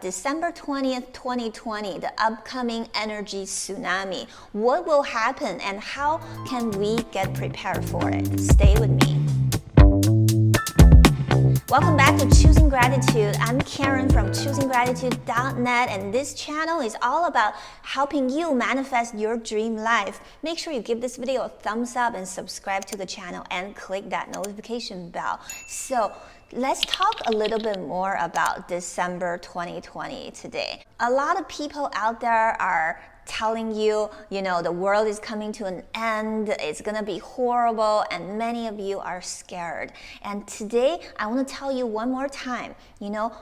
December 20th, 2020, the upcoming energy tsunami. What will happen and how can we get prepared for it? Stay with me. Welcome back to Choosing Gratitude. I'm Karen from ChoosingGratitude.net, and this channel is all about helping you manifest your dream life. Make sure you give this video a thumbs up and subscribe to the channel and click that notification bell. So let's talk a little bit more about December 2020 today. A lot of people out there are telling you, the world is coming to an end, it's gonna be horrible, and many of you are scared. And today, I wanna tell you one more time,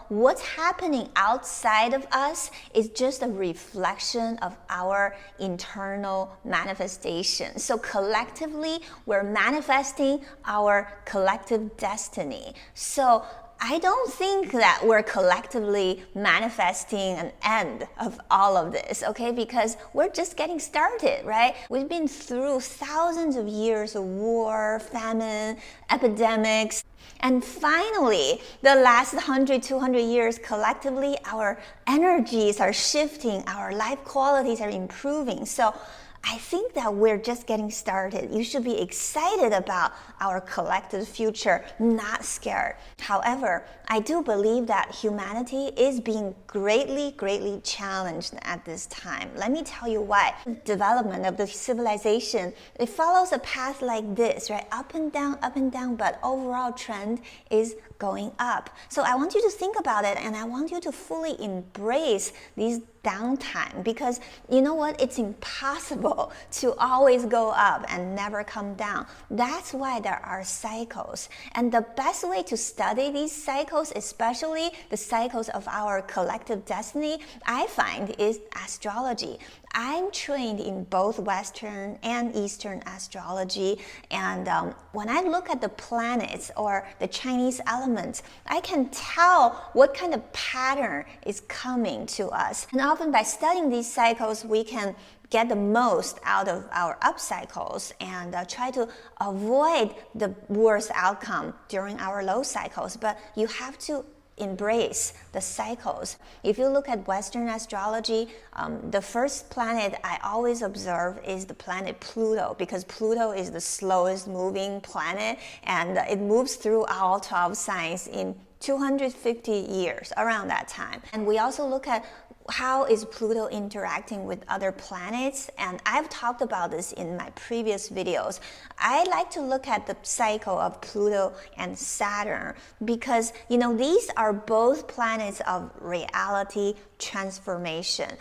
what's happening outside of us is just a reflection of our internal manifestation. So collectively, we're manifesting our collective destiny. So I don't think that we're collectively manifesting an end of all of this, okay? Because we're just getting started, right? We've been through thousands of years of war, famine, epidemics. And finally, the last 100, 200 years, collectively, our energies are shifting, our life qualities are improving. So I think that we're just getting started. You should be excited about our collective future, not scared. However, I do believe that humanity is being greatly, greatly challenged at this time. Let me tell you why. The development of the civilization, it follows a path like this, right? Up and down, but overall trend is going up. So I want you to think about it, and I want you to fully embrace these downtime, because you know what? It's impossible to always go up and never come down. That's why there are cycles. And the best way to study these cycles, especially the cycles of our collective destiny, I find is astrology. I'm trained in both Western and Eastern astrology, and when I look at the planets or the Chinese elements, I can tell what kind of pattern is coming to us. And often by studying these cycles, we can get the most out of our up cycles and try to avoid the worst outcome during our low cycles. But you have to embrace the cycles. If you look at Western astrology, the first planet I always observe is the planet Pluto, because Pluto is the slowest moving planet, and it moves through all 12 signs in 250 years, around that time. And we also look at how is Pluto interacting with other planets, and I've talked about this in my previous videos. I like to look at the cycle of Pluto and Saturn because, these are both planets of reality transformation.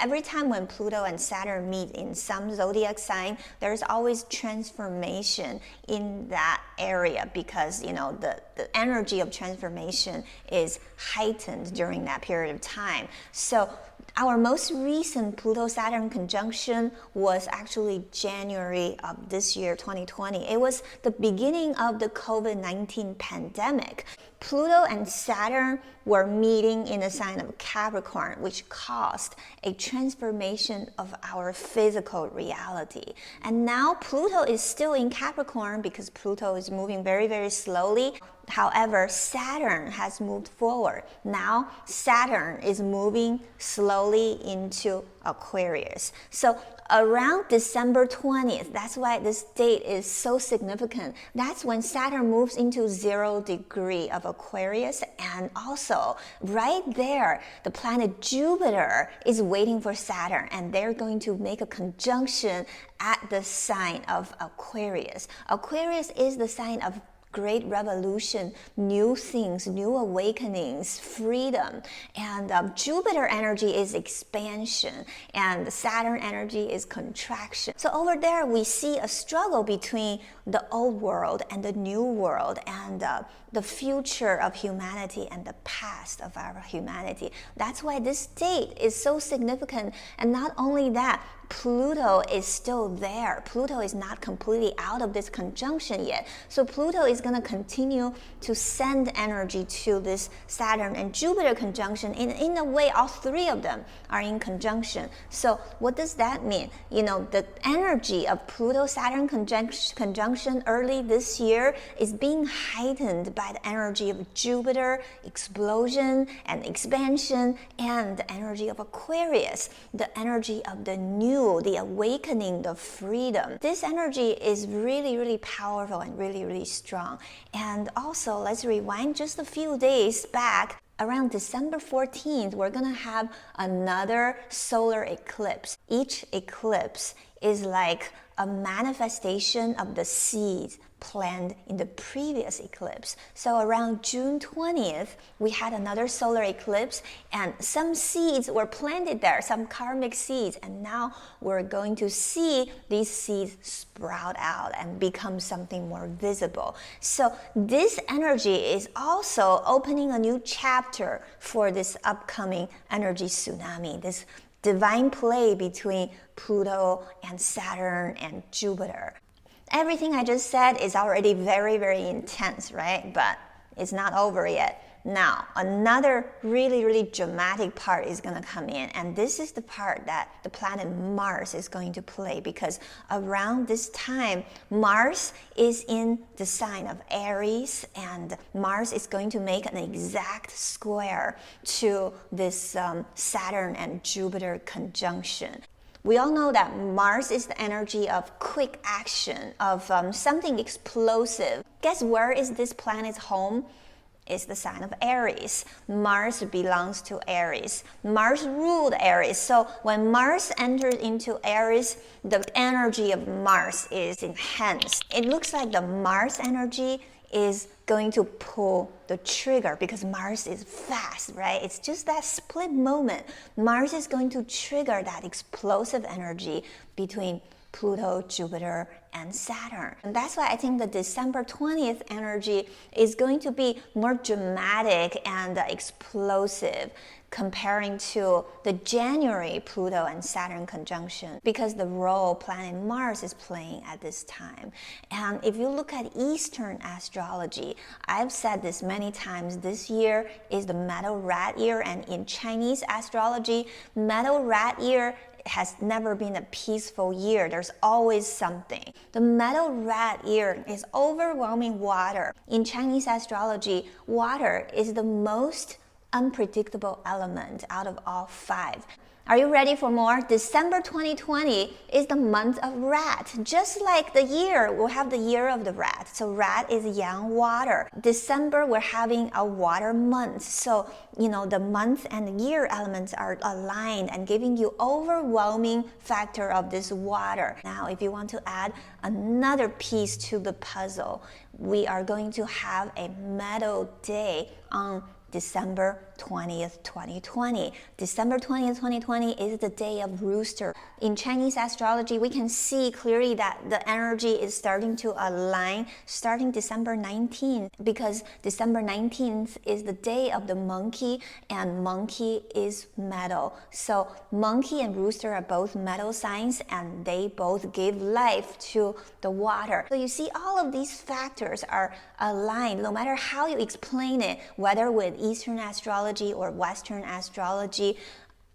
Every time when Pluto and Saturn meet in some zodiac sign, there's always transformation in that area because, the energy of transformation is heightened during that period of time. So our most recent Pluto-Saturn conjunction was actually January of this year, 2020. It was the beginning of the COVID-19 pandemic. Pluto and Saturn were meeting in the sign of Capricorn, which caused a transformation of our physical reality. And now Pluto is still in Capricorn because Pluto is moving very, very slowly. However, Saturn has moved forward. Now Saturn is moving slowly into Aquarius. So around December 20th, that's why this date is so significant. That's when Saturn moves into 0 degree of Aquarius, and also right there, the planet Jupiter is waiting for Saturn, and they're going to make a conjunction at the sign of Aquarius. Aquarius is the sign of great revolution, new things, new awakenings, freedom. And Jupiter energy is expansion, and Saturn energy is contraction. So over there, we see a struggle between the old world and the new world, and the future of humanity and the past of our humanity. That's why this date is so significant. And not only that, Pluto is still there. Pluto is not completely out of this conjunction yet. So Pluto is going to continue to send energy to this Saturn and Jupiter conjunction. In a way, all three of them are in conjunction. So what does that mean? The energy of Pluto-Saturn conjunction early this year is being heightened by the energy of Jupiter, explosion and expansion, and the energy of Aquarius, the energy of the new, the awakening, the freedom. This energy is really, really powerful and really, really strong. And also, let's rewind just a few days back. Around December 14th, we're gonna have another solar eclipse. Each eclipse is like a manifestation of the seeds planted in the previous eclipse. So around June 20th, we had another solar eclipse, and some seeds were planted there, some karmic seeds, and now we're going to see these seeds sprout out and become something more visible. So this energy is also opening a new chapter for this upcoming energy tsunami, this divine play between Pluto and Saturn and Jupiter. Everything I just said is already very, very intense, right? But it's not over yet. Now, another really, really dramatic part is going to come in, and this is the part that the planet Mars is going to play, because around this time, Mars is in the sign of Aries, and Mars is going to make an exact square to this Saturn and Jupiter conjunction. We all know that Mars is the energy of quick action, of something explosive. Guess where is this planet's home? It's the sign of Aries. Mars belongs to Aries. Mars ruled Aries. So when Mars enters into Aries, the energy of Mars is enhanced. It looks like the Mars energy is going to pull the trigger, because Mars is fast, right? It's just that split moment. Mars is going to trigger that explosive energy between Pluto, Jupiter, and Saturn. And that's why I think the December 20th energy is going to be more dramatic and explosive comparing to the January Pluto and Saturn conjunction, because the role planet Mars is playing at this time. And if you look at Eastern astrology, I've said this many times, this year is the metal rat year, and in Chinese astrology, metal rat year has never been a peaceful year. There's always something. The metal rat year is overwhelming water. In Chinese astrology, water is the most unpredictable element out of all five. Are you ready for more? December 2020 is the month of rat. Just like the year, we'll have the year of the rat. So rat is yang, water. December, we're having a water month. So, the month and year elements are aligned and giving you overwhelming factor of this water. Now, if you want to add another piece to the puzzle, we are going to have a metal day on December 20th, 2020. December 20th, 2020 is the day of rooster. In Chinese astrology, we can see clearly that the energy is starting to align starting December 19th, because December 19th is the day of the monkey, and monkey is metal. So monkey and rooster are both metal signs, and they both give life to the water. So you see, all of these factors are aligned, no matter how you explain it, whether with Eastern astrology or Western astrology.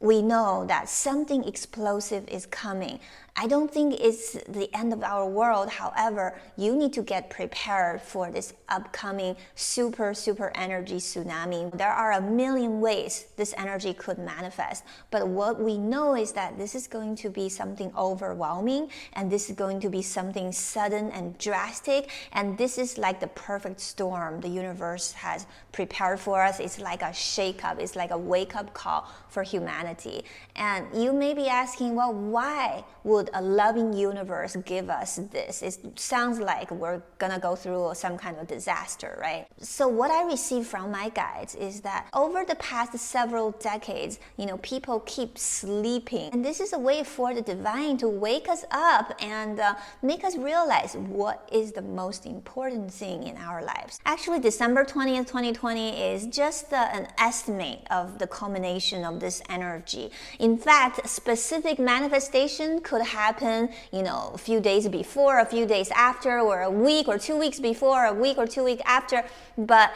We know that something explosive is coming. I don't think it's the end of our world. However, you need to get prepared for this upcoming super energy tsunami. There are a million ways this energy could manifest, but what we know is that this is going to be something overwhelming, and this is going to be something sudden and drastic, and this is like the perfect storm the universe has prepared for us. It's like a shake-up. It's like a wake-up call for humanity. And you may be asking, well, why would a loving universe give us this? It sounds like we're gonna go through some kind of disaster, right? So what I receive from my guides is that over the past several decades, people keep sleeping. And this is a way for the divine to wake us up and make us realize what is the most important thing in our lives. Actually, December 20th, 2020 is just an estimate of the culmination of this energy. In fact, specific manifestation could happen, a few days before, a few days after, or a week or 2 weeks before, a week or 2 weeks after. But,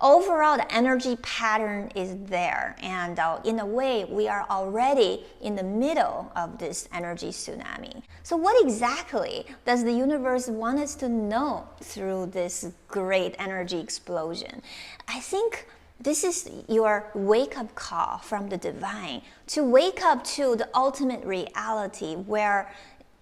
overall, the energy pattern is there. And in a way, we are already in the middle of this energy tsunami. So what exactly does the universe want us to know through this great energy explosion? I think this is your wake-up call from the divine to wake up to the ultimate reality where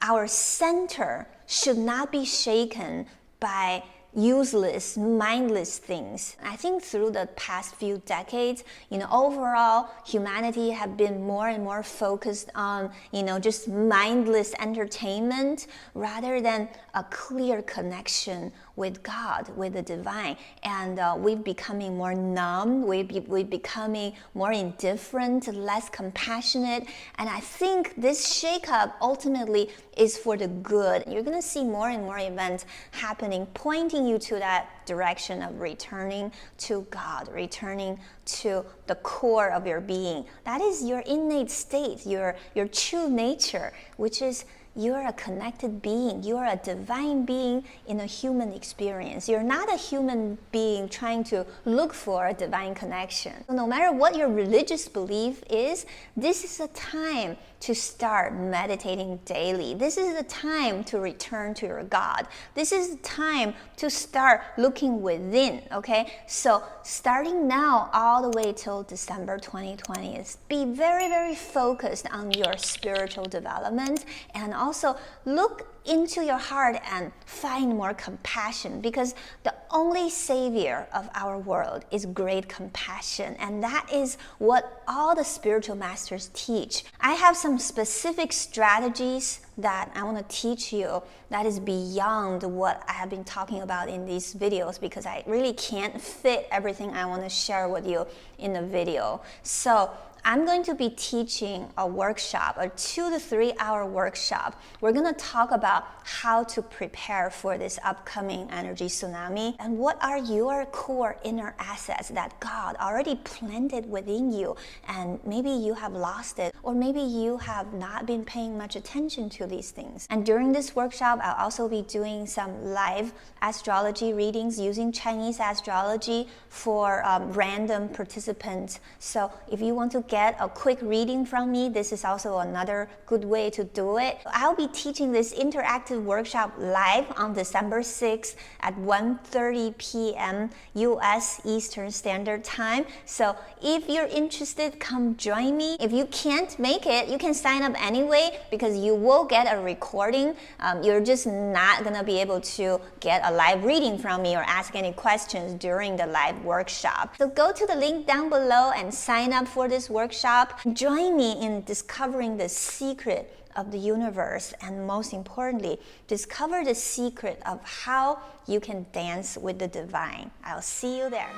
our center should not be shaken by useless, mindless things. I think through the past few decades, overall, humanity have been more and more focused on, just mindless entertainment rather than a clear connection with God, with the divine. And we're becoming more numb, we're becoming more indifferent, less compassionate. And I think this shakeup ultimately is for the good. You're going to see more and more events happening, pointing you to that direction of returning to God, returning to the core of your being. That is your innate state, your true nature, which is you're a connected being. You are a divine being in a human experience. You're not a human being trying to look for a divine connection. So no matter what your religious belief is, this is a time to start meditating daily. This is the time to return to your God. This is the time to start looking within, okay? So starting now all the way till December 2020 is be very, very focused on your spiritual development, and also look into your heart and find more compassion, because the only savior of our world is great compassion, and that is what all the spiritual masters teach. I have some specific strategies that I want to teach you that is beyond what I have been talking about in these videos, because I really can't fit everything I want to share with you in the video. So I'm going to be teaching a workshop, a 2 to 3 hour workshop. We're going to talk about how to prepare for this upcoming energy tsunami and what are your core inner assets that God already planted within you, and maybe you have lost it, or maybe you have not been paying much attention to these things. And during this workshop, I'll also be doing some live astrology readings using Chinese astrology for random participants. So if you want to get a quick reading from me, this is also another good way to do it. I'll be teaching this interactive workshop live on December 6th at 1:30 p.m. US Eastern Standard Time. So if you're interested, come join me. If you can't make it, you can sign up anyway, because you will get a recording. You're just not gonna be able to get a live reading from me or ask any questions during the live workshop. So go to the link down below and sign up for this workshop. Join me in discovering the secret of the universe, and most importantly, discover the secret of how you can dance with the divine. I'll see you there.